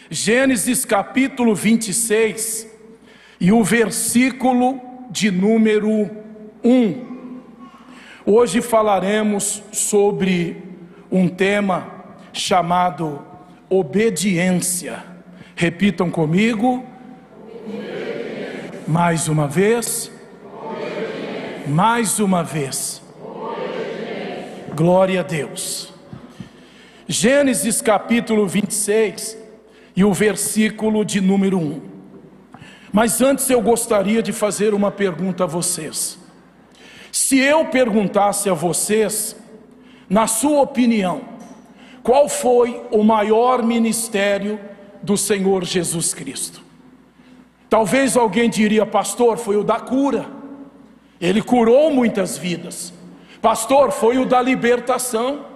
Gênesis capítulo 26 e o versículo de número 1. Hoje falaremos sobre um tema chamado obediência. Repitam comigo. Mais uma vez. Mais uma vez. Glória a Deus. Gênesis capítulo 26 e o versículo de número 1. Mas antes eu gostaria de fazer uma pergunta a vocês. Se eu perguntasse a vocês, na sua opinião, qual foi o maior ministério do Senhor Jesus Cristo? Talvez alguém diria: pastor, foi o da cura. Ele curou muitas vidas. Pastor, foi o da libertação.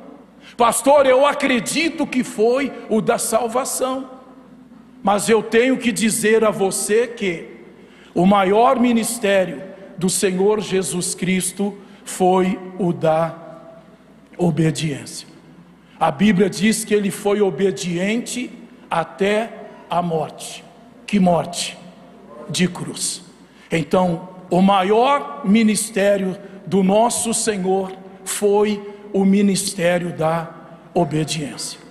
Pastor, eu acredito que foi o da salvação. Mas eu tenho que dizer a você que o maior ministério do Senhor Jesus Cristo foi o da obediência. A Bíblia diz que ele foi obediente até a morte. Que morte? De cruz. Então, o maior ministério do nosso Senhor foi o ministério da obediência.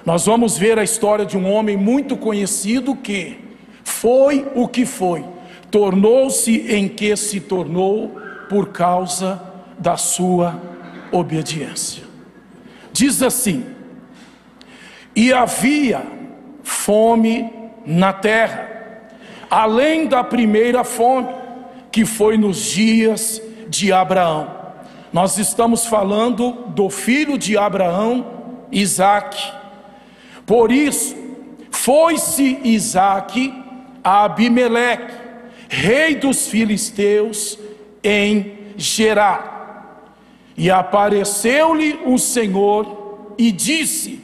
Nós vamos ver a história de um homem muito conhecido que foi o que foi, tornou-se em que se tornou por causa da sua obediência. Diz assim: e havia fome na terra, além da primeira fome, que foi nos dias de Abraão. Nós estamos falando do filho de Abraão, Isaque. Por isso, foi-se Isaque a Abimeleque, rei dos filisteus, em Gerar. E apareceu-lhe o Senhor e disse: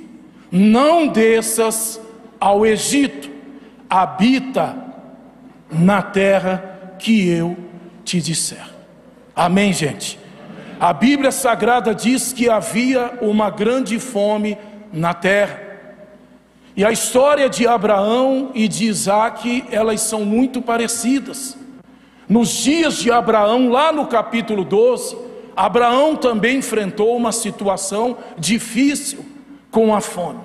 não desças ao Egito, habita na terra que eu te disser. Amém, gente? A Bíblia Sagrada diz que havia uma grande fome na terra. E a história de Abraão e de Isaque, elas são muito parecidas. Nos dias de Abraão, lá no capítulo 12, Abraão também enfrentou uma situação difícil com a fome.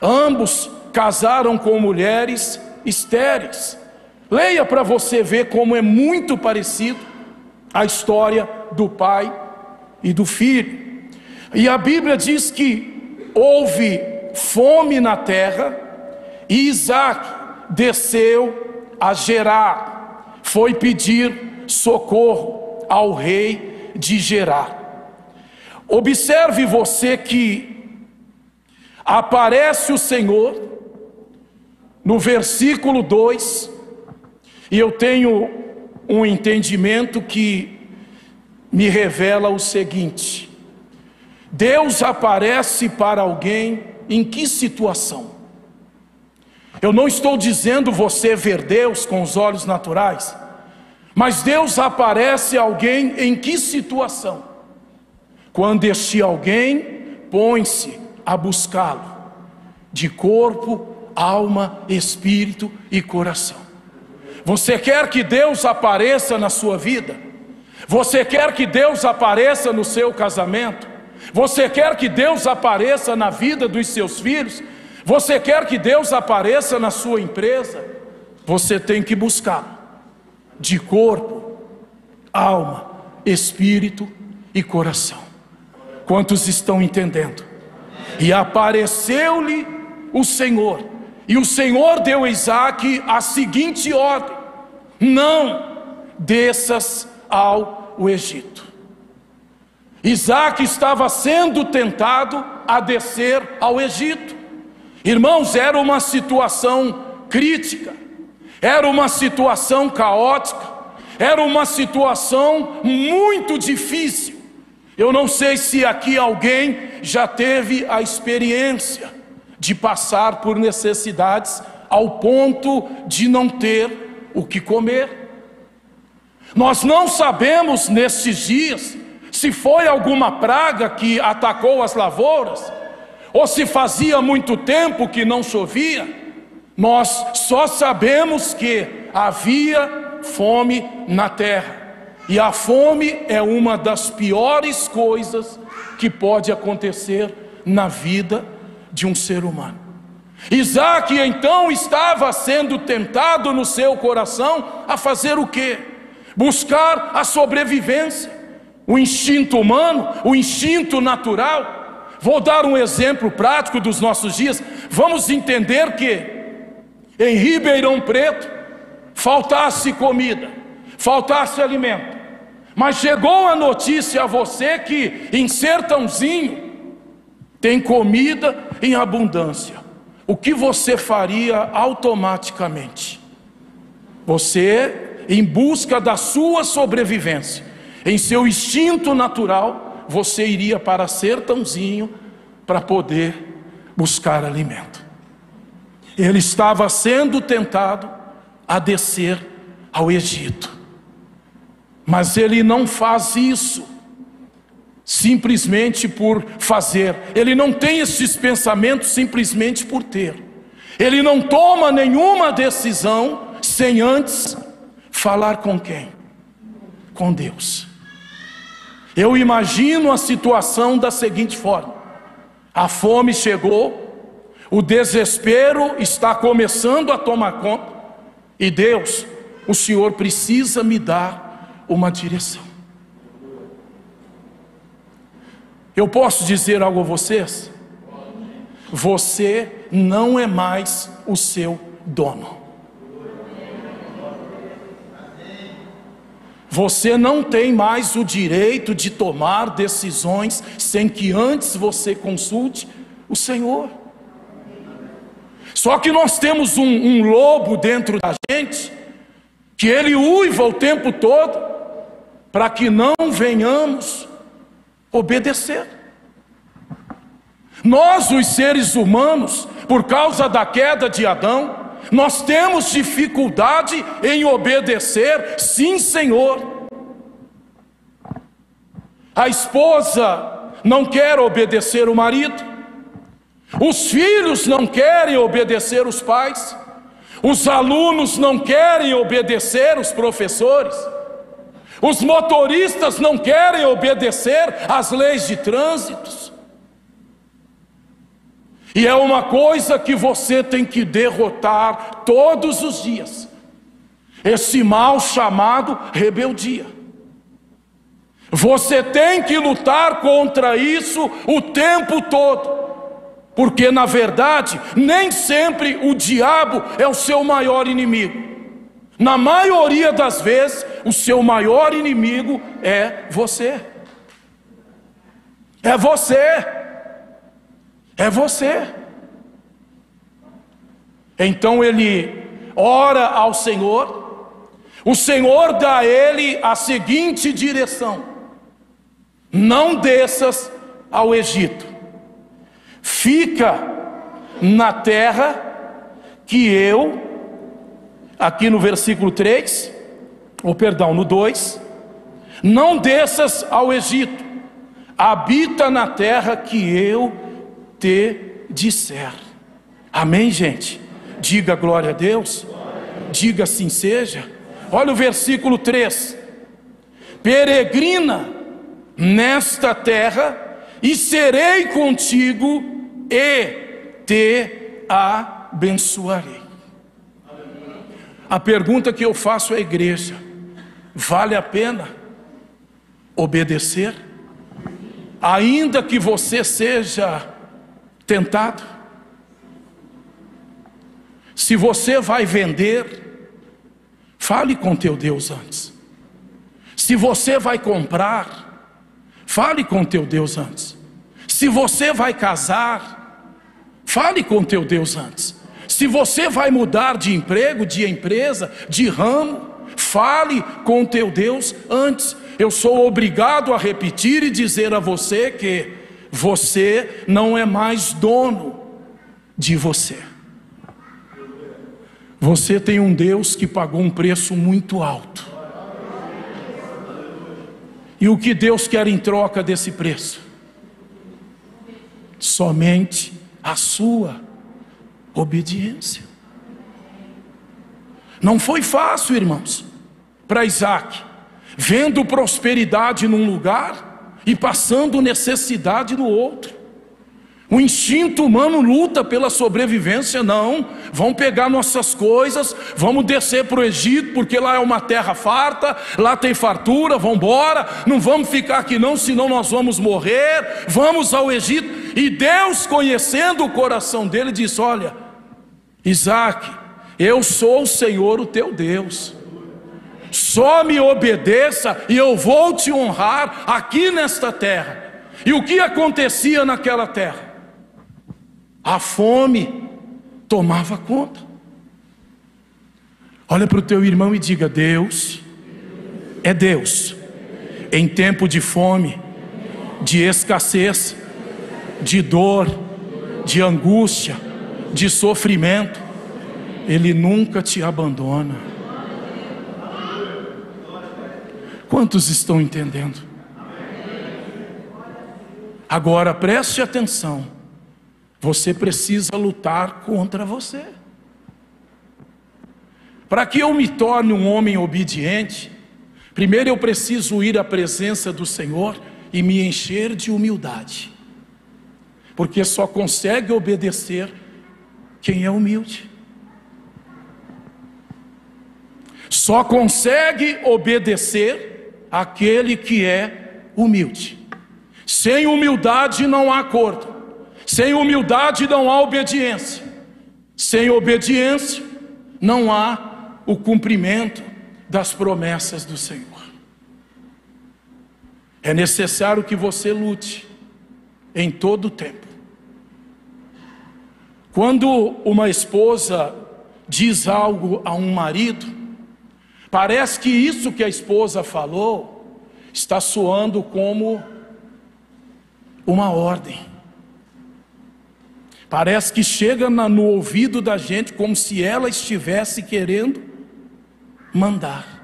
Ambos casaram com mulheres estéreis. Leia para você ver como é muito parecido a história do pai e do filho. E a Bíblia diz que houve fome na terra, e Isaque desceu a Gerar, foi pedir socorro ao rei de Gerar. Observe você que aparece o Senhor no versículo 2, e eu tenho um entendimento que me revela o seguinte: Deus aparece para alguém em que situação? Eu não estou dizendo você ver Deus com os olhos naturais, mas Deus aparece a alguém em que situação? Quando este alguém põe-se a buscá-lo de corpo, alma, espírito e coração. Você quer que Deus apareça na sua vida? Você quer que Deus apareça no seu casamento? Você quer que Deus apareça na vida dos seus filhos? Você quer que Deus apareça na sua empresa? Você tem que buscar de corpo, alma, espírito e coração. Quantos estão entendendo? E apareceu-lhe o Senhor, e o Senhor deu a Isaque a seguinte ordem: não desças ao Egito. Isaque estava sendo tentado a descer ao Egito. Irmãos, era uma situação crítica, era uma situação caótica, era uma situação muito difícil. Eu não sei se aqui alguém já teve a experiência de passar por necessidades ao ponto de não ter o que comer. Nós não sabemos nestes dias se foi alguma praga que atacou as lavouras, ou se fazia muito tempo que não chovia. Nós só sabemos que havia fome na terra. E a fome é uma das piores coisas que pode acontecer na vida de um ser humano. Isaac então estava sendo tentado no seu coração a fazer o quê? Buscar a sobrevivência, o instinto humano, o instinto natural. Vou dar um exemplo prático dos nossos dias. Vamos entender que em Ribeirão Preto faltasse comida, faltasse alimento, mas chegou a notícia a você que em Sertãozinho tem comida em abundância. O que você faria automaticamente? Você, em busca da sua sobrevivência, em seu instinto natural, você iria para Sertãozinho para poder buscar alimento. Ele estava sendo tentado a descer ao Egito, mas ele não faz isso simplesmente por fazer. Ele não tem esses pensamentos simplesmente por ter. Ele não toma nenhuma decisão sem antes falar com quem? Com Deus. Eu imagino a situação da seguinte forma: a fome chegou, o desespero está começando a tomar conta, e Deus, o Senhor precisa me dar uma direção. Eu posso dizer algo a vocês? Você não é mais o seu dono. Você não tem mais o direito de tomar decisões sem que antes você consulte o Senhor. Só que nós temos um lobo dentro da gente, que ele uiva o tempo todo, para que não venhamos obedecer. Nós, os seres humanos, por causa da queda de Adão, nós temos dificuldade em obedecer. Sim, Senhor. A esposa não quer obedecer o marido, os filhos não querem obedecer os pais, os alunos não querem obedecer os professores, os motoristas não querem obedecer às leis de trânsito. E é uma coisa que você tem que derrotar todos os dias: esse mal chamado rebeldia. Você tem que lutar contra isso o tempo todo, porque na verdade nem sempre o diabo é o seu maior inimigo. Na maioria das vezes, o seu maior inimigo é você. É você. É você. Então ele ora ao Senhor. O Senhor dá a ele a seguinte direção: não desças ao Egito. Fica na terra que eu... Aqui no versículo 3, no 2, não desças ao Egito, habita na terra que eu te disser. Amém, gente? Diga glória a Deus, diga assim seja. Olha o versículo 3: peregrina nesta terra, e serei contigo, e te abençoarei. A pergunta que eu faço à igreja: vale a pena obedecer? Ainda que você seja tentado? Se você vai vender, fale com teu Deus antes. Se você vai comprar, fale com teu Deus antes. Se você vai casar, fale com teu Deus antes. Se você vai mudar de emprego, de empresa, de ramo, fale com teu Deus antes. Eu sou obrigado a repetir e dizer a você que você não é mais dono de você. Você tem um Deus que pagou um preço muito alto. E o que Deus quer em troca desse preço? Somente a sua obediência. Não foi fácil, irmãos, para Isaac, vendo prosperidade num lugar e passando necessidade no outro. O instinto humano luta pela sobrevivência. Não, vamos pegar nossas coisas, vamos descer para o Egito, porque lá é uma terra farta, lá tem fartura, vamos embora, não vamos ficar aqui não, senão nós vamos morrer, vamos ao Egito. E Deus, conhecendo o coração dele, disse: olha, Isaac, eu sou o Senhor, o teu Deus, só me obedeça e eu vou te honrar aqui nesta terra. E o que acontecia naquela terra? A fome tomava conta. Olha para o teu irmão e diga: Deus é Deus em tempo de fome, de escassez, de dor, de angústia, de sofrimento. Ele nunca te abandona. Quantos estão entendendo? Agora preste atenção. Você precisa lutar contra você. Para que eu me torne um homem obediente, primeiro eu preciso ir à presença do Senhor e me encher de humildade. Porque só consegue obedecer quem é humilde. Só consegue obedecer aquele que é humilde. Sem humildade não há acordo. Sem humildade não há obediência. Sem obediência não há o cumprimento das promessas do Senhor. É necessário que você lute em todo o tempo. Quando uma esposa diz algo a um marido, parece que isso que a esposa falou está soando como uma ordem. Parece que chega no ouvido da gente como se ela estivesse querendo mandar.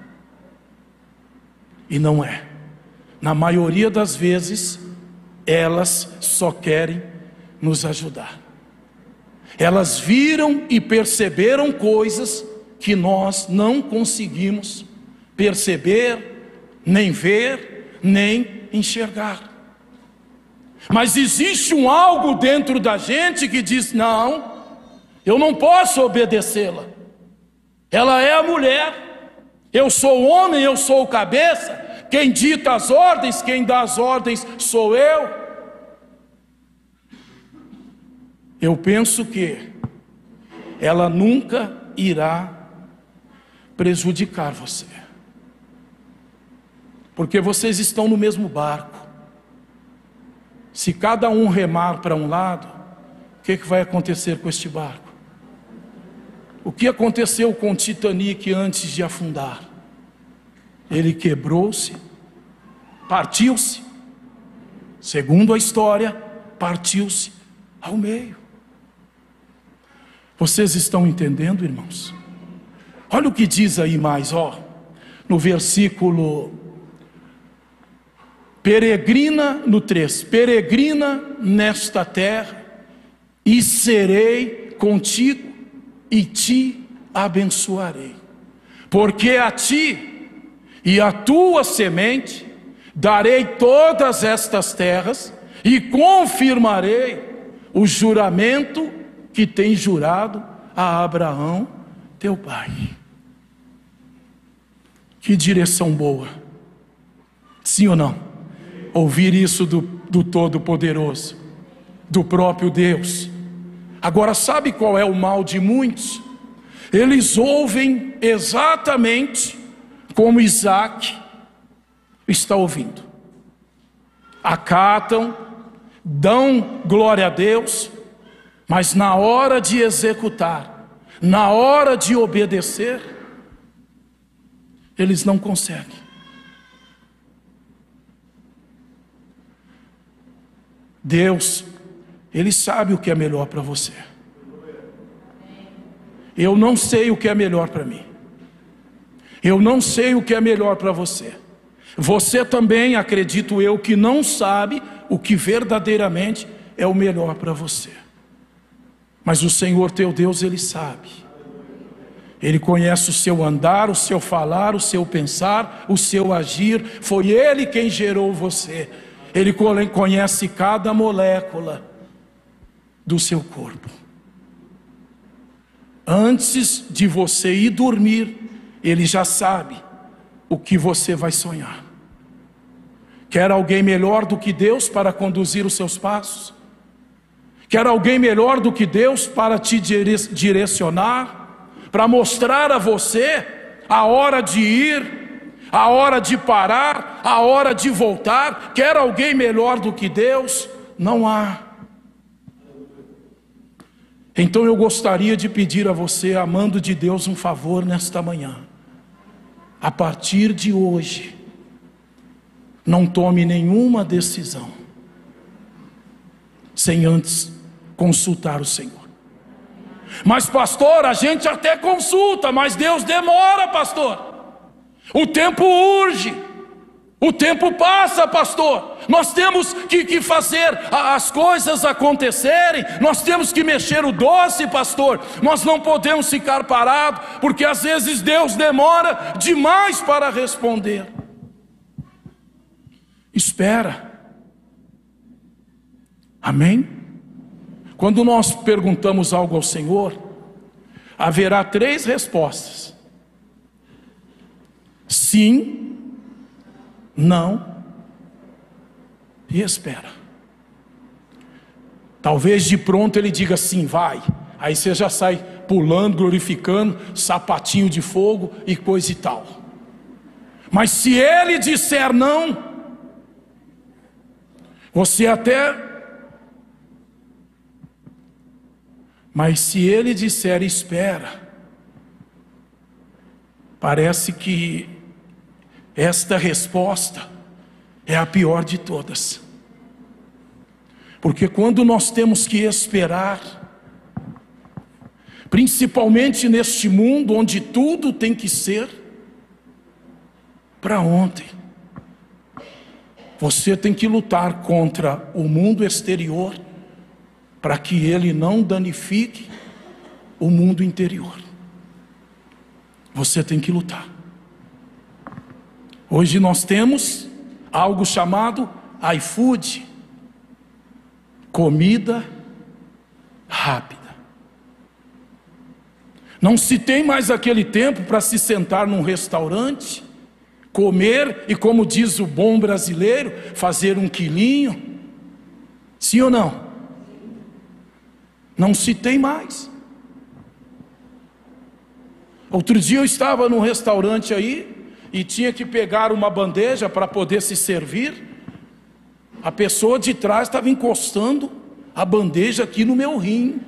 E não é. Na maioria das vezes, elas só querem nos ajudar. Elas viram e perceberam coisas que nós não conseguimos perceber, nem ver, nem enxergar. Mas existe um algo dentro da gente que diz: não, eu não posso obedecê-la. Ela é a mulher, eu sou o homem, eu sou o cabeça. Quem dita as ordens, quem dá as ordens sou eu. Eu penso que ela nunca irá prejudicar você, porque vocês estão no mesmo barco. Se cada um remar para um lado, o que vai acontecer com este barco? O que aconteceu com o Titanic antes de afundar? Ele quebrou-se, partiu-se. Segundo a história, partiu-se ao meio. Vocês estão entendendo, irmãos? Olha o que diz aí mais, no versículo... Peregrina no 3, peregrina nesta terra, e serei contigo, e te abençoarei. Porque a ti e a tua semente darei todas estas terras, e confirmarei o juramento que tem jurado a Abraão, teu pai. Que direção boa, sim ou não? Ouvir isso do Todo-Poderoso, do próprio Deus. Agora, sabe qual é o mal de muitos? Eles ouvem exatamente como Isaac está ouvindo. Acatam, dão glória a Deus, mas na hora de executar, na hora de obedecer, eles não conseguem. Deus, Ele sabe o que é melhor para você. Eu não sei o que é melhor para mim. Eu não sei o que é melhor para você. Você também, acredito eu, que não sabe o que verdadeiramente é o melhor para você. Mas o Senhor teu Deus, Ele sabe. Ele conhece o seu andar, o seu falar, o seu pensar, o seu agir. Foi Ele quem gerou você. Ele conhece cada molécula do seu corpo. Antes de você ir dormir, Ele já sabe o que você vai sonhar. Quer alguém melhor do que Deus para conduzir os seus passos? Quer alguém melhor do que Deus para te direcionar? Para mostrar a você a hora de ir, a hora de parar, a hora de voltar? Quer alguém melhor do que Deus? Não há. Então eu gostaria de pedir a você, amando de Deus, um favor nesta manhã. A partir de hoje, não tome nenhuma decisão sem antes consultar o Senhor. Mas pastor, a gente até consulta, mas Deus demora, pastor. O tempo urge, o tempo passa, pastor. Nós temos que fazer as coisas acontecerem. Nós temos que mexer o doce, pastor. Nós não podemos ficar parados, porque às vezes Deus demora demais para responder. Espera. Amém? Quando nós perguntamos algo ao Senhor, haverá 3 respostas: sim, não e espera. Talvez de pronto Ele diga sim, vai. Aí você já sai pulando, glorificando, sapatinho de fogo e coisa e tal. Mas se Ele disser não, você até... Mas se Ele disser espera, parece que esta resposta é a pior de todas. Porque quando nós temos que esperar, principalmente neste mundo onde tudo tem que ser para ontem, você tem que lutar contra o mundo exterior para que ele não danifique o mundo interior. Você tem que lutar. Hoje nós temos algo chamado iFood, comida rápida. Não se tem mais aquele tempo para se sentar num restaurante, comer e, como diz o bom brasileiro, fazer um quilinho. Sim ou não? Não se tem mais. Outro dia eu estava num restaurante aí e tinha que pegar uma bandeja para poder se servir. A pessoa de trás estava encostando a bandeja aqui no meu rim.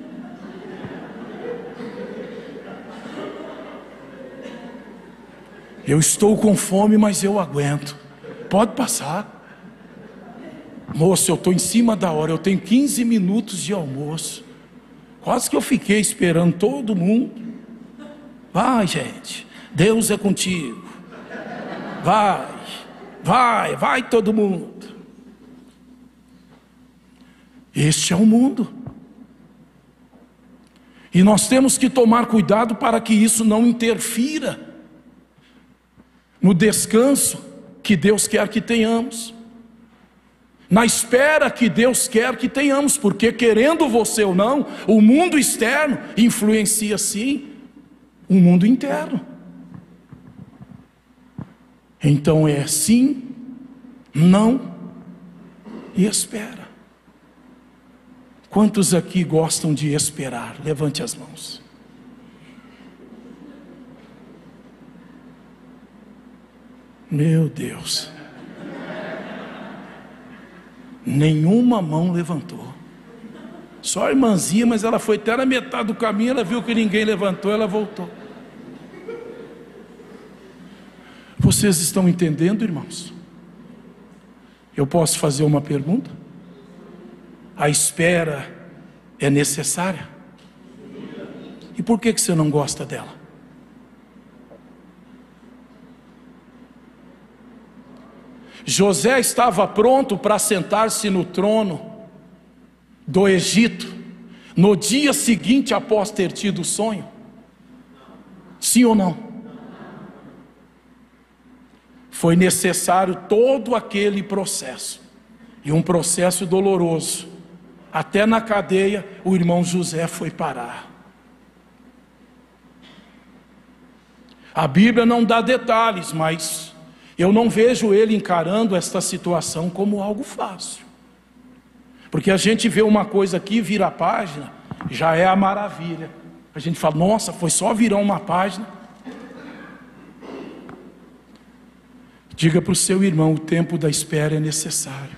Eu estou com fome, mas eu aguento. Pode passar. Moço, eu estou em cima da hora, eu tenho 15 minutos de almoço. Quase que eu fiquei esperando todo mundo. Vai, gente, Deus é contigo. Vai todo mundo. Este é o mundo. E nós temos que tomar cuidado para que isso não interfira no descanso que Deus quer que tenhamos, na espera que Deus quer que tenhamos, porque querendo você ou não, o mundo externo influencia sim o mundo interno. Então é sim, não e espera. Quantos aqui gostam de esperar? Levante as mãos. Meu Deus. Nenhuma mão levantou. Só a irmãzinha, mas ela foi até na metade do caminho, ela viu que ninguém levantou, ela voltou. Vocês estão entendendo, irmãos? Eu posso fazer uma pergunta? A espera é necessária? E por que você não gosta dela? José estava pronto para sentar-se no trono do Egito no dia seguinte após ter tido o sonho. Sim ou não? Foi necessário todo aquele processo, e um processo doloroso. Até na cadeia o irmão José foi parar. A Bíblia não dá detalhes, mas eu não vejo ele encarando esta situação como algo fácil. Porque a gente vê uma coisa aqui, vira a página, já é a maravilha. A gente fala, nossa, foi só virar uma página. Diga para o seu irmão, o tempo da espera é necessário.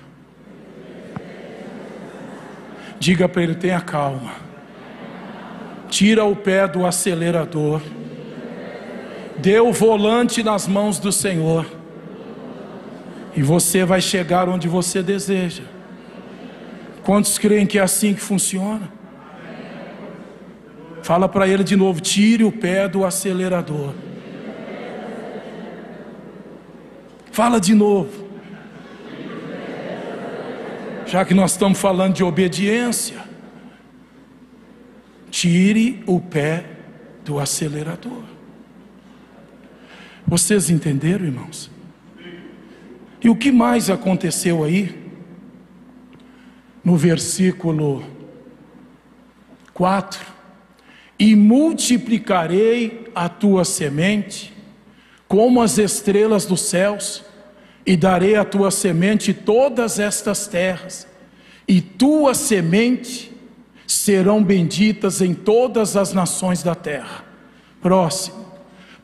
Diga para ele, tenha calma. Tira o pé do acelerador. Dê o volante nas mãos do Senhor. E você vai chegar onde você deseja. Quantos creem que é assim que funciona? Fala para ele de novo, tire o pé do acelerador. Fala de novo. Já que nós estamos falando de obediência, tire o pé do acelerador. Vocês entenderam, irmãos? E o que mais aconteceu aí? No versículo 4: e multiplicarei a tua semente como as estrelas dos céus, e darei à tua semente todas estas terras, e tua semente serão benditas em todas as nações da terra. Próximo.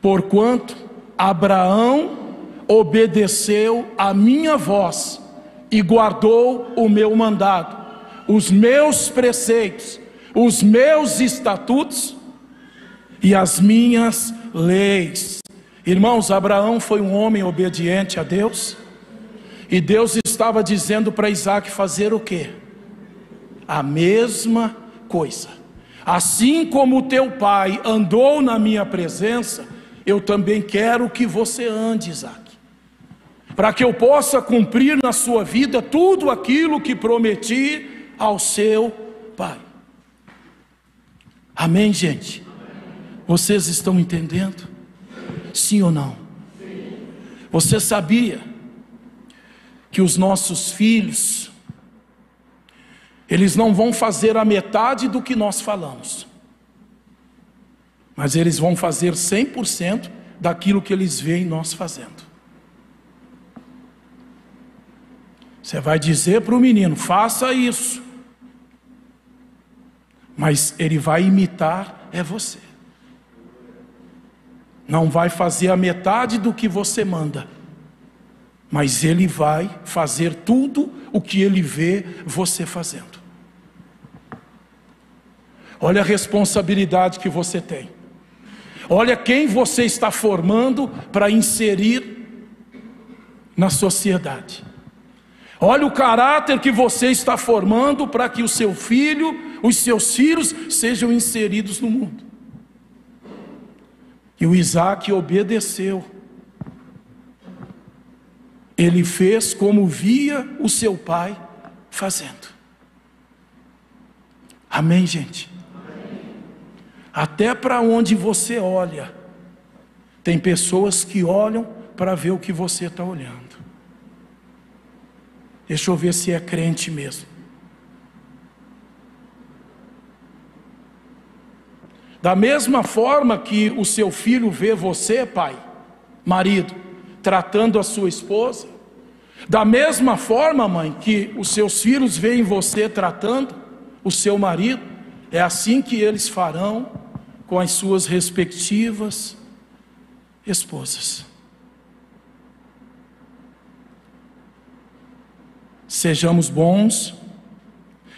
Porquanto Abraão obedeceu a minha voz e guardou o meu mandado, os meus preceitos, os meus estatutos e as minhas leis. Irmãos, Abraão foi um homem obediente a Deus, e Deus estava dizendo para Isaac fazer o quê? A mesma coisa. Assim como o teu pai andou na minha presença, eu também quero que você ande, Isaac, para que eu possa cumprir na sua vida tudo aquilo que prometi ao seu pai. Amém, gente? Vocês estão entendendo? Sim ou não? Você sabia que os nossos filhos, eles não vão fazer a metade do que nós falamos, mas eles vão fazer 100% daquilo que eles veem nós fazendo. Você vai dizer para o menino, faça isso, mas ele vai imitar você. Não vai fazer a metade do que você manda, mas ele vai fazer tudo o que ele vê você fazendo. Olha a responsabilidade que você tem. Olha quem você está formando para inserir na sociedade. Olha o caráter que você está formando para que o seu filho, os seus filhos sejam inseridos no mundo. E o Isaac obedeceu. Ele fez como via o seu pai fazendo. Amém, gente? Amém. Até para onde você olha, tem pessoas que olham para ver o que você está olhando. Deixa eu ver se é crente mesmo. Da mesma forma que o seu filho vê você, pai, marido, tratando a sua esposa, da mesma forma, mãe, que os seus filhos veem você tratando o seu marido, é assim que eles farão com as suas respectivas esposas. Sejamos bons,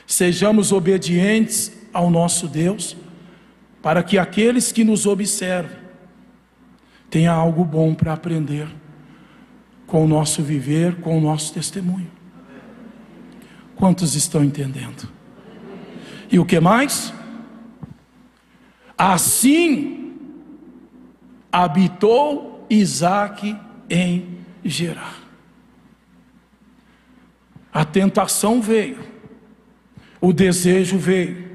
sejamos obedientes ao nosso Deus, para que aqueles que nos observam tenham algo bom para aprender com o nosso viver, com o nosso testemunho. Quantos estão entendendo? E o que mais? Assim habitou Isaque em Gerar. A tentação veio, o desejo veio,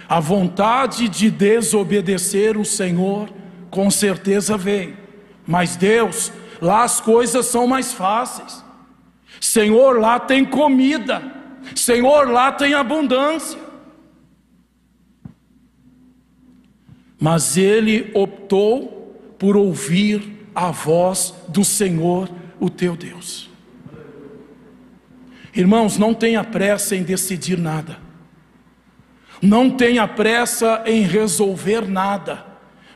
a vontade de desobedecer o Senhor Com certeza veio. Mas Deus, lá as coisas são mais fáceis. Senhor, lá tem comida. Senhor, lá tem abundância. Mas ele optou por ouvir a voz do Senhor, o teu Deus. Irmãos, não tenha pressa em decidir nada. Não tenha pressa em resolver nada.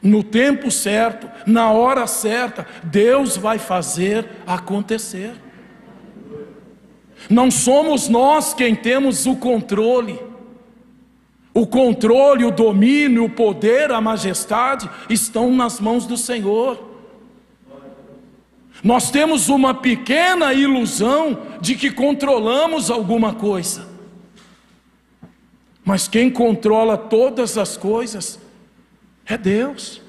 No tempo certo, na hora certa, Deus vai fazer acontecer. Não somos nós quem temos o controle. O controle, o domínio, o poder, a majestade estão nas mãos do Senhor. Nós temos uma pequena ilusão de que controlamos alguma coisa. Mas quem controla todas as coisas é Deus.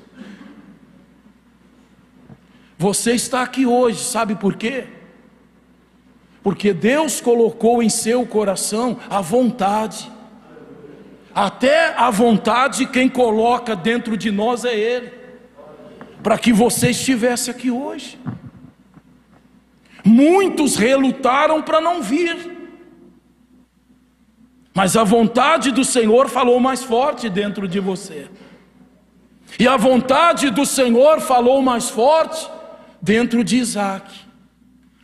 Você está aqui hoje, sabe por quê? Porque Deus colocou em seu coração a vontade. Até a vontade quem coloca dentro de nós é Ele. Para que você estivesse aqui hoje. Muitos relutaram para não vir. Mas a vontade do Senhor falou mais forte dentro de você. E a vontade do Senhor falou mais forte dentro de Isaac.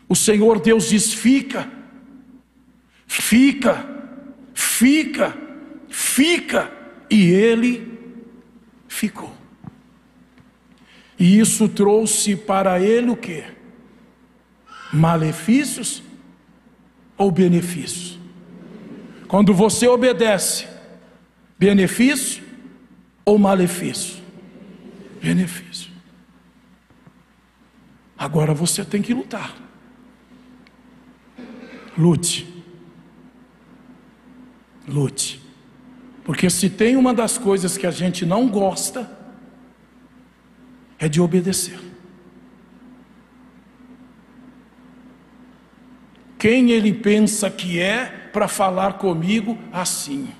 O Senhor Deus diz: fica, fica, fica, fica. E ele ficou. E isso trouxe para ele o quê? Malefícios ou benefícios? Quando você obedece, benefício ou malefício? Benefício. Agora você tem que lutar. Lute. Lute. Porque se tem uma das coisas que a gente não gosta, é de obedecer. Quem ele pensa que é para falar comigo assim?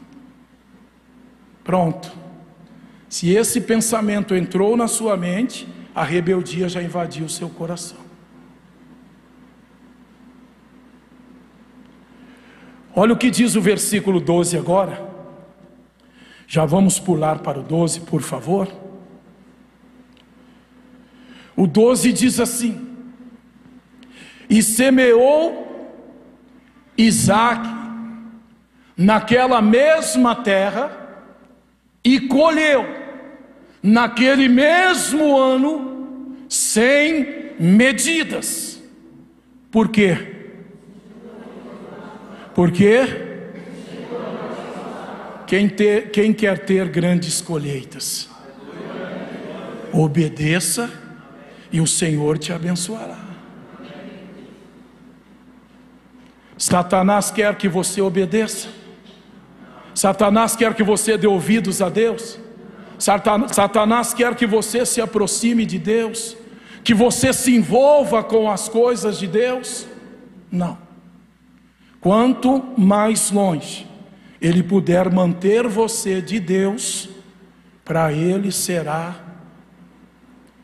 Pronto. Se esse pensamento entrou na sua mente, a rebeldia já invadiu o seu coração. Olha o que diz o versículo 12 agora. Já vamos pular para o 12, por favor. O 12 diz assim: e semeou Isaac naquela mesma terra e colheu naquele mesmo ano sem medidas. Por quê? Porque quem quer ter grandes colheitas, obedeça e o Senhor te abençoará. Satanás quer que você obedeça. Satanás quer que você dê ouvidos a Deus. Satanás quer que você se aproxime de Deus, que você se envolva com as coisas de Deus. Não. Quanto mais longe ele puder manter você de Deus, para ele será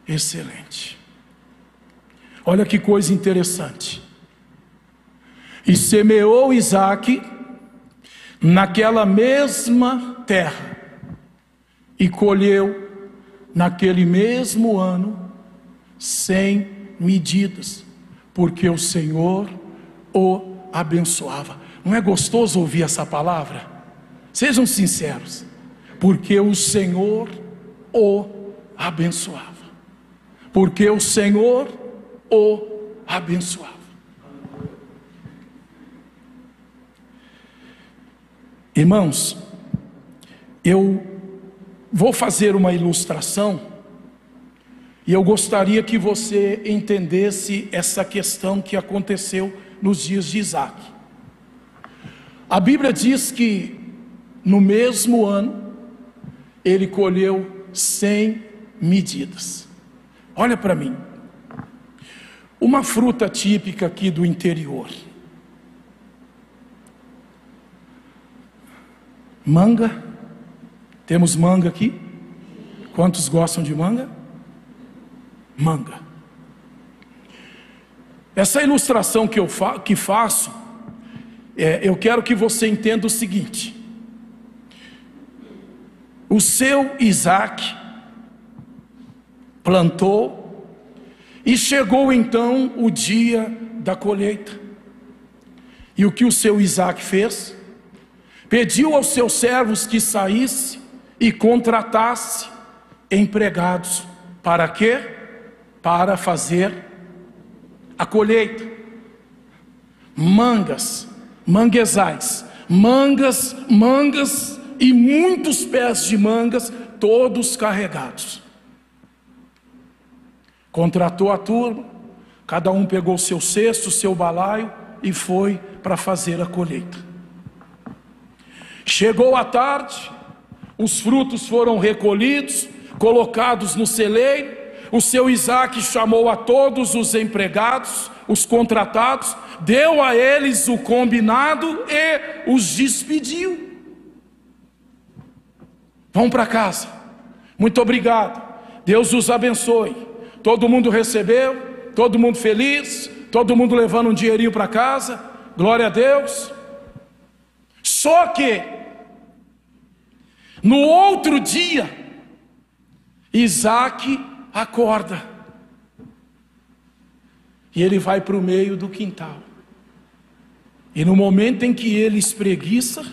excelente. Olha que coisa interessante. E semeou Isaac naquela mesma terra e colheu naquele mesmo ano sem medidas, porque o Senhor o abençoava. Não é gostoso ouvir essa palavra? Sejam sinceros. Porque o Senhor o abençoava. Porque o Senhor o abençoava. Irmãos, eu vou fazer uma ilustração e eu gostaria que você entendesse essa questão que aconteceu nos dias de Isaac. A Bíblia diz que no mesmo ano ele colheu 100 medidas. Olha para mim, uma fruta típica aqui do interior. Manga. Temos manga aqui? Quantos gostam de manga? manga. Essa ilustração que eu faço, eu quero que você entenda o seguinte: o seu Isaac plantou, e chegou então o dia da colheita. E o que o seu Isaac fez? Pediu aos seus servos que saísse e contratasse empregados. Para quê? Para fazer a colheita. Manguezais, mangas e muitos pés de mangas, todos carregados. Contratou a turma, cada um pegou seu cesto, seu balaio e foi para fazer a colheita. Chegou a tarde, os frutos foram recolhidos, colocados no celeiro. O seu Isaac chamou a todos os empregados, os contratados, deu a eles o combinado e os despediu. Vão para casa, muito obrigado, Deus os abençoe. Todo mundo recebeu, todo mundo feliz, todo mundo levando um dinheirinho para casa, glória a Deus. Só que no outro dia, Isaac acorda e ele vai para o meio do quintal, e no momento em que ele espreguiça,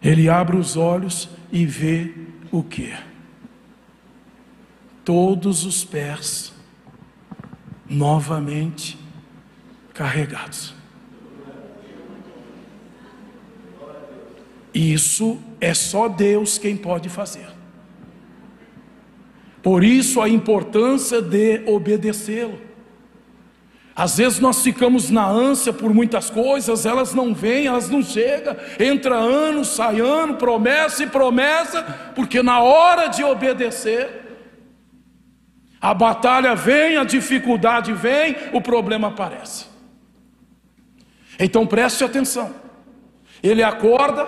ele abre os olhos e vê o quê? Todos os pés novamente carregados. Isso é só Deus quem pode fazer. Por isso a importância de obedecê-lo. Às vezes nós ficamos na ânsia por muitas coisas, elas não vêm, elas não chegam, entra ano, sai ano, promessa e promessa, porque na hora de obedecer, a batalha vem, a dificuldade vem, o problema aparece. Então preste atenção. Ele acorda,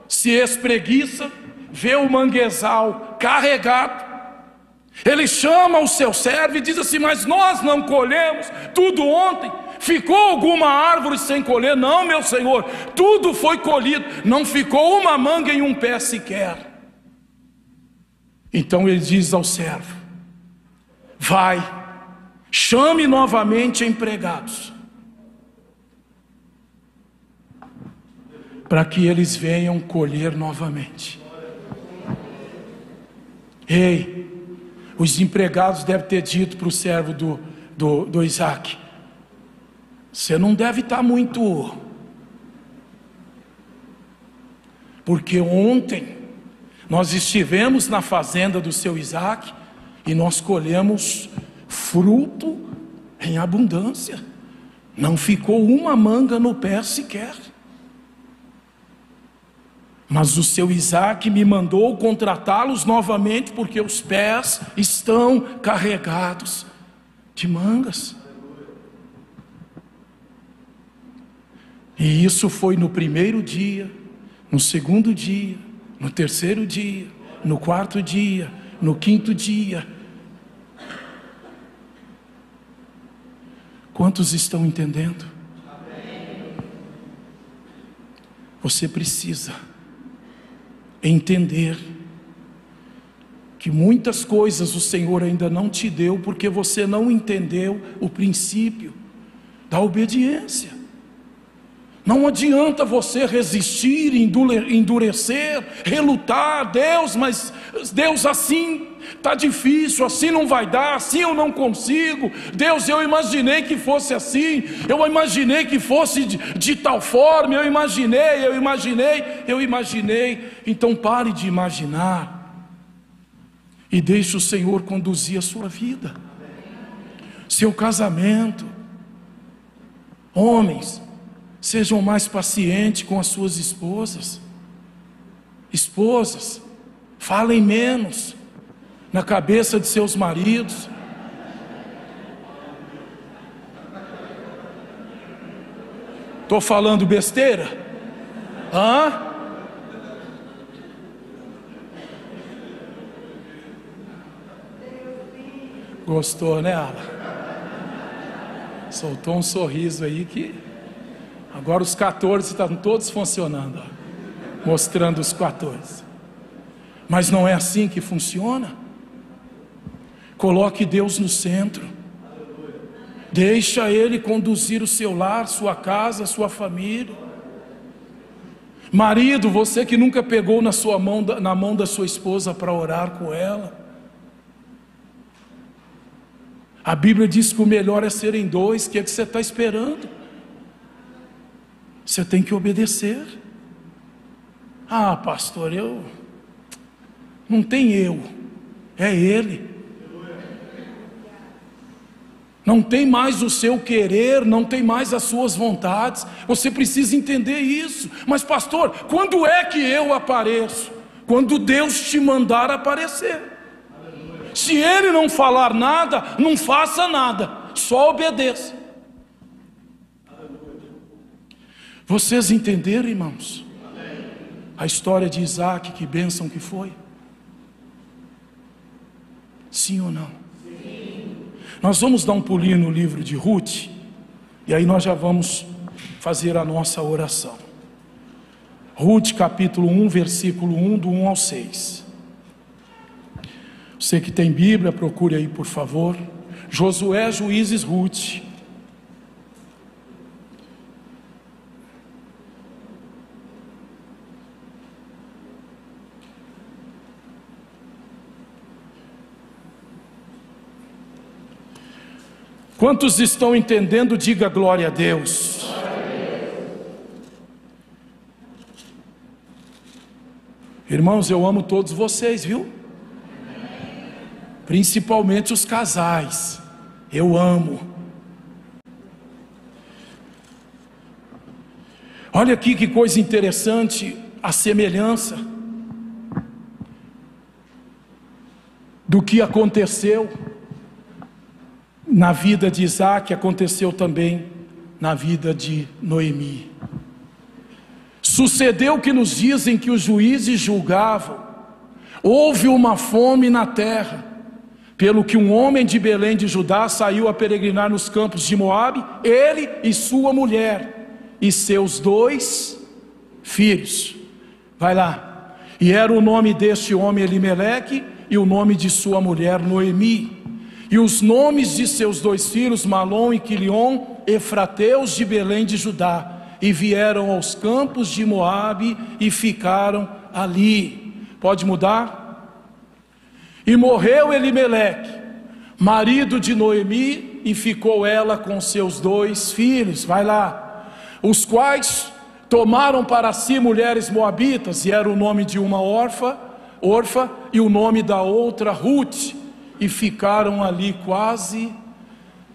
se espreguiça, vê o manguezal carregado. Ele chama o seu servo e diz assim: mas nós não colhemos tudo ontem? Ficou alguma árvore sem colher? Não, meu senhor, tudo foi colhido, não ficou uma manga em um pé sequer. Então ele diz ao servo: vai, chame novamente empregados, para que eles venham colher novamente. Ei, os empregados devem ter dito para o servo do Isaac: você não deve estar muito, porque ontem nós estivemos na fazenda do seu Isaac e nós colhemos fruto em abundância, não ficou uma manga no pé sequer. Mas o seu Isaac me mandou contratá-los novamente, porque os pés estão carregados de mangas. E isso foi no primeiro dia, no segundo dia, no terceiro dia, no quarto dia, no quinto dia. Quantos estão entendendo? Você precisa entender que muitas coisas o Senhor ainda não te deu, porque você não entendeu o princípio da obediência. Não adianta você resistir, endurecer, relutar. Deus, mas Deus, assim está difícil, assim não vai dar, assim eu não consigo. Deus, eu imaginei que fosse assim, eu imaginei que fosse de tal forma, eu imaginei. Então pare de imaginar e deixe o Senhor conduzir a sua vida, seu casamento. Homens, sejam mais pacientes com as suas esposas. Esposas, falem menos na cabeça de seus maridos. Estou falando besteira? Gostou, né, Ala? Soltou um sorriso aí que... Agora os 14 estão todos funcionando, ó, mostrando os 14. Mas não é assim que funciona. Coloque Deus no centro. Deixa Ele conduzir o seu lar, sua casa, sua família. Marido, você que nunca pegou na mão da sua esposa para orar com ela. A Bíblia diz que o melhor é serem dois. O que é que você está esperando? Você tem que obedecer. Ah, pastor, não tem eu, é Ele. Não tem mais o seu querer, não tem mais as suas vontades. Você precisa entender isso. Mas pastor, quando é que eu apareço? Quando Deus te mandar aparecer. Se Ele não falar nada, não faça nada, só obedeça. Vocês entenderam, irmãos? A história de Isaac, que bênção que foi? Sim ou não? Sim. Nós vamos dar um pulinho no livro de Ruth, e aí nós já vamos fazer a nossa oração. Ruth capítulo 1, versículo 1, do 1 ao 6. Você que tem Bíblia, procure aí por favor. Josué, Juízes, Ruth. Quantos estão entendendo? Diga glória a Deus. Irmãos, eu amo todos vocês, viu? Principalmente os casais. Eu amo. Olha aqui que coisa interessante, a semelhança do que aconteceu na vida de Isaac, aconteceu também na vida de Noemi. Sucedeu que nos dias em que os juízes julgavam, houve uma fome na terra, pelo que um homem de Belém de Judá saiu a peregrinar nos campos de Moabe, ele e sua mulher, e seus 2 filhos. Vai lá. E era o nome deste homem Elimeleque, e o nome de sua mulher Noemi. E os nomes de seus 2 filhos, Malom e Quilion, efrateus de Belém de Judá, e vieram aos campos de Moabe e ficaram ali. Pode mudar? E morreu Elimeleque, marido de Noemi, e ficou ela com seus 2 filhos. Vai lá. Os quais tomaram para si mulheres moabitas, e era o nome de uma Orfa, e o nome da outra Ruth. E ficaram ali quase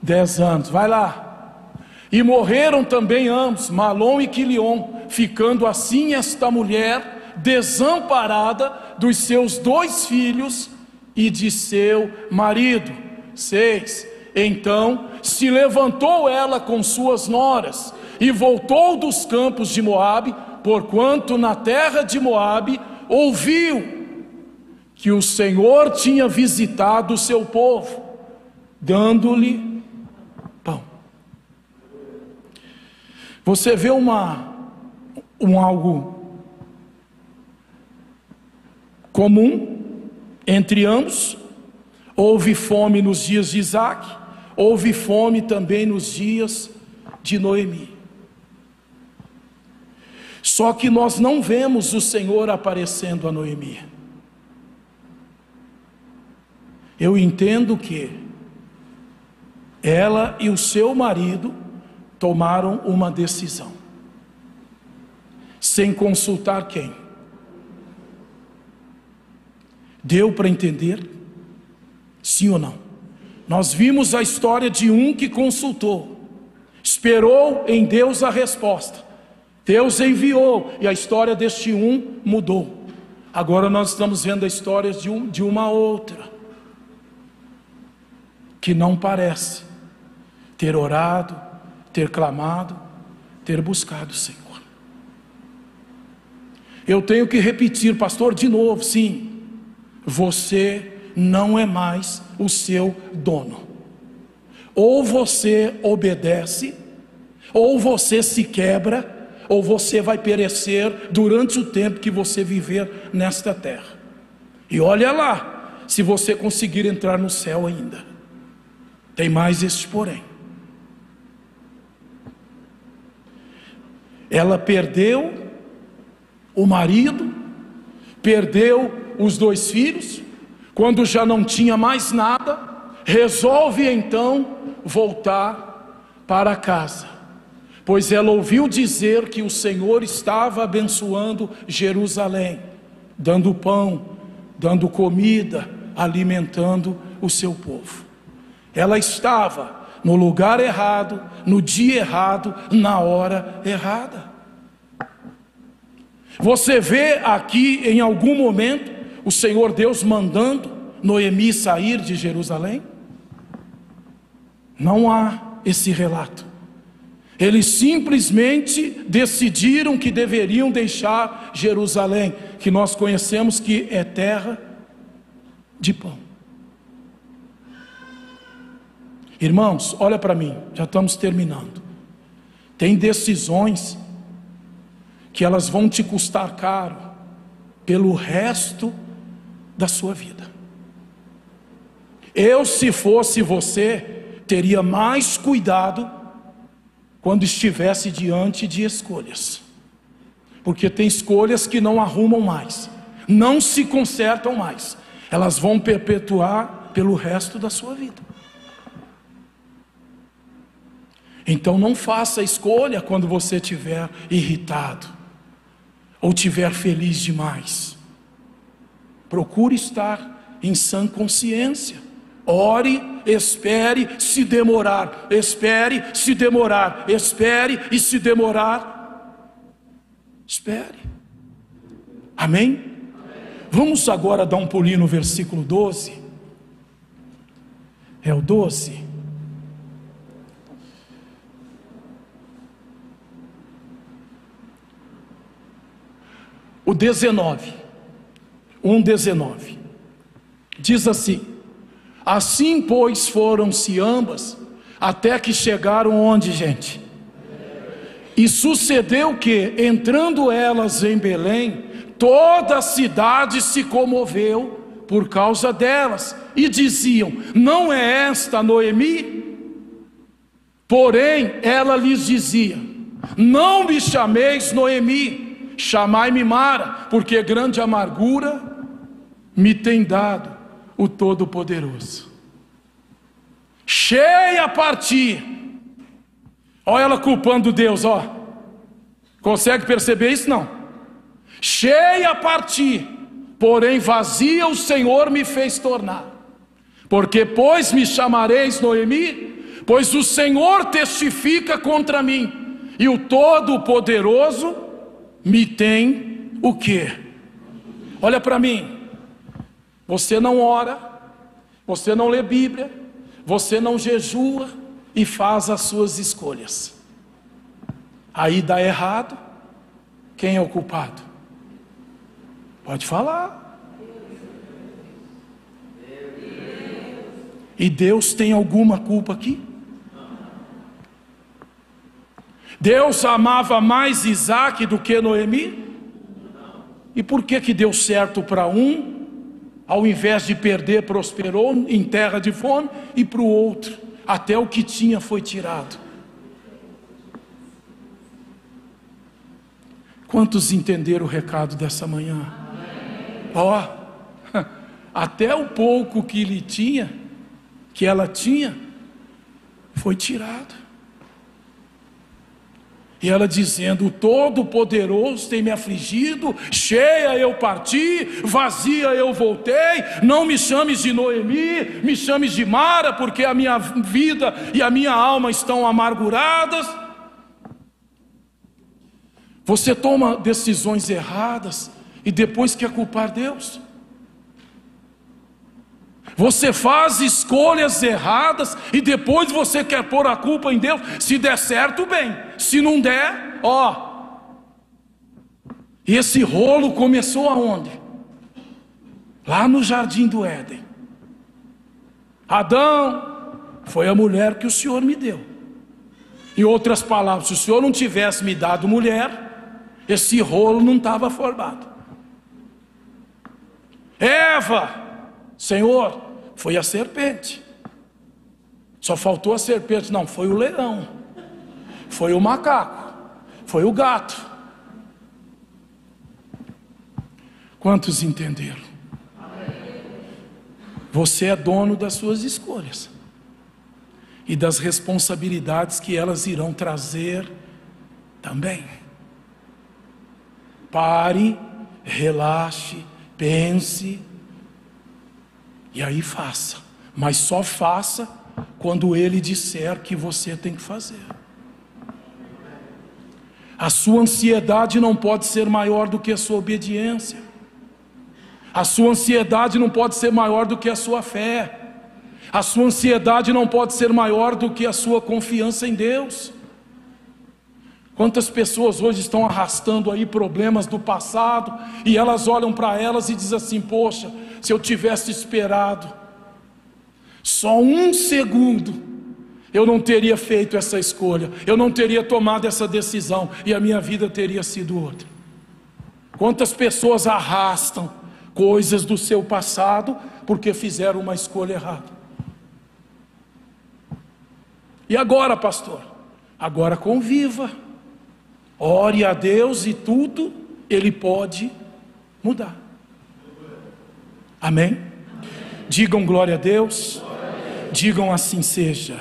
10 anos. Vai lá. E morreram também ambos, Malom e Quilion, ficando assim esta mulher desamparada dos seus 2 filhos e de seu marido. 6. Então se levantou ela com suas noras e voltou dos campos de Moabe, porquanto na terra de Moabe ouviu que o Senhor tinha visitado o seu povo, dando-lhe pão. Você vê algo comum entre ambos. Houve fome nos dias de Isaac, houve fome também nos dias de Noemi. Só que nós não vemos o Senhor aparecendo a Noemi. Eu entendo que ela e o seu marido tomaram uma decisão, sem consultar quem? Deu para entender? Sim ou não? Nós vimos a história de um que consultou, esperou em Deus a resposta, Deus enviou, e a história deste um mudou. Agora nós estamos vendo a história de uma outra, que não parece ter orado, ter clamado, ter buscado o Senhor. Eu tenho que repetir, pastor, de novo, sim, você não é mais o seu dono. Ou você obedece, ou você se quebra, ou você vai perecer durante o tempo que você viver nesta terra. E olha lá, se você conseguir entrar no céu ainda. Tem mais este porém. Ela perdeu o marido, perdeu os 2 filhos, quando já não tinha mais nada, resolve então voltar para casa, pois ela ouviu dizer que o Senhor estava abençoando Jerusalém, dando pão, dando comida, alimentando o seu povo. Ela estava no lugar errado, no dia errado, na hora errada. Você vê aqui em algum momento o Senhor Deus mandando Noemi sair de Jerusalém? Não há esse relato. Eles simplesmente decidiram que deveriam deixar Jerusalém, que nós conhecemos que é terra de pão. Irmãos, olha para mim, já estamos terminando. Tem decisões que elas vão te custar caro pelo resto da sua vida. Eu, se fosse você, teria mais cuidado quando estivesse diante de escolhas, porque tem escolhas que não arrumam mais, não se consertam mais, elas vão perpetuar pelo resto da sua vida. Então não faça escolha quando você estiver irritado ou estiver feliz demais. Procure estar em sã consciência. Ore, espere, se demorar, espere, se demorar, espere e se demorar, espere. Amém? Vamos agora dar um pulinho no versículo 12. É o 12. O 19, 1:19, diz assim: assim pois foram-se ambas, até que chegaram onde, gente? E sucedeu que, entrando elas em Belém, toda a cidade se comoveu por causa delas, e diziam: não é esta Noemi? Porém ela lhes dizia: não me chameis Noemi, chamai-me Mara, porque grande amargura me tem dado o Todo-Poderoso. Cheia a partir. Olha ela culpando Deus, ó. Consegue perceber isso? Não. Cheia a partir, porém vazia o Senhor me fez tornar. Porque pois me chamareis Noemi, pois o Senhor testifica contra mim, e o Todo-Poderoso me tem o quê? Olha para mim. Você não ora, você não lê Bíblia, você não jejua e faz as suas escolhas. Aí dá errado. Quem é o culpado? Pode falar. E Deus tem alguma culpa aqui? Deus amava mais Isaac do que Noemi? E por que deu certo para um, ao invés de perder, prosperou em terra de fome, e para o outro, até o que tinha foi tirado? Quantos entenderam o recado dessa manhã? Ó, até o pouco que ele tinha, que ela tinha, foi tirado. E ela dizendo: o Todo-Poderoso tem me afligido, cheia eu parti, vazia eu voltei, não me chames de Noemi, me chames de Mara, porque a minha vida e a minha alma estão amarguradas. Você toma decisões erradas e depois quer culpar Deus. Você faz escolhas erradas e depois você quer pôr a culpa em Deus. Se der certo, bem. Se não der, ó. E esse rolo começou aonde? Lá no Jardim do Éden. Adão, foi a mulher que o Senhor me deu. Em outras palavras, se o Senhor não tivesse me dado mulher, esse rolo não estava formado. Eva, Senhor, foi a serpente. Só faltou a serpente. Não, foi o leão, foi o macaco, foi o gato. Quantos entenderam? Você é dono das suas escolhas e das responsabilidades que elas irão trazer também. Pare, relaxe, pense e aí faça. Mas só faça quando Ele disser que você tem que fazer. A sua ansiedade não pode ser maior do que a sua obediência. A sua ansiedade não pode ser maior do que a sua fé. A sua ansiedade não pode ser maior do que a sua confiança em Deus. Quantas pessoas hoje estão arrastando aí problemas do passado, e elas olham para elas e dizem assim: poxa, se eu tivesse esperado só 1 segundo, eu não teria feito essa escolha, eu não teria tomado essa decisão, e a minha vida teria sido outra. Quantas pessoas arrastam coisas do seu passado porque fizeram uma escolha errada. E agora, pastor? Agora conviva, ore a Deus e tudo Ele pode mudar. Amém? Digam glória a Deus. Digam assim seja.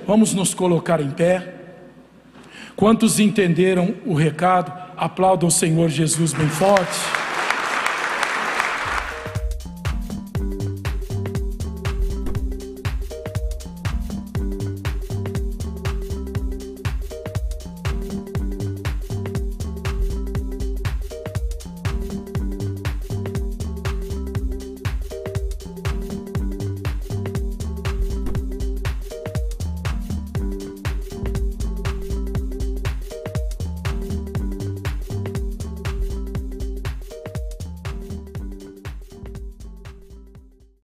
Vamos nos colocar em pé. Quantos entenderam o recado? Aplaudam o Senhor Jesus bem forte.